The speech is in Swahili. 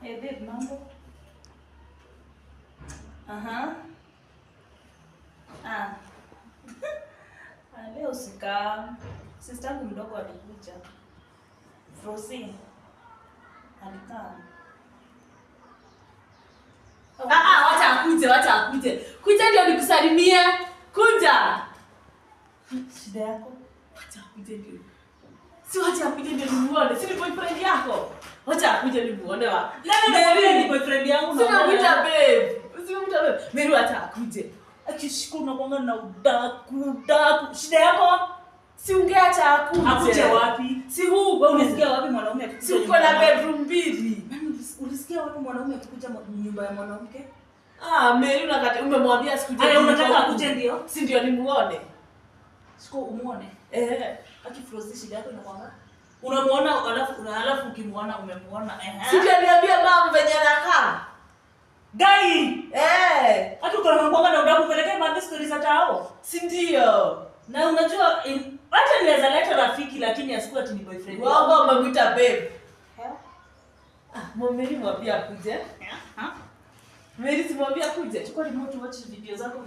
Hey babe, mambo? Aha. Ah. Leo sika. Sister yangu mdogo alikuja. Frozi. Alikaa. Wacha akuje. Kuja ndio nikusalimie. Kuja. Shida yako? Wacha akuje ndio. Si wacha akuje ndio nimuone. Si ni boyfriend yako. Wacha akuje nimuone wa. Nani ni boyfriend yangu na Unamuita babe. Usimuita babe. Mary wacha akuje. Akishukuru na kwanga na udaku. Shida yako? Si ungeacha akuje. Akuje wapi? Si huu. Wewe unasikia wapi mwanaume akikuja? Si uko na bedroom mbili. Ulisikia wapi mwanaume akikuja nyumba ya mwanamke? Mary unakata umemwambia sikuje. Aya, unataka akuje ndio? Si ndio nimuone. Siko umuone. Akifrozi shida yako inakwanga. Unamuona alafu ukimuona umemuona. Si ndio niambia mama venye anakaa. Gai! Hata uko na mkwanga na udaku pelekea mother stories za tao. Si ndio? Na unajua hata niweza leta rafiki lakini asikuwa ati ni boyfriend. Wao umemuita babe. Mary mwambia akuje. Mary si mwambia akuje. Chukua remote watch video zako.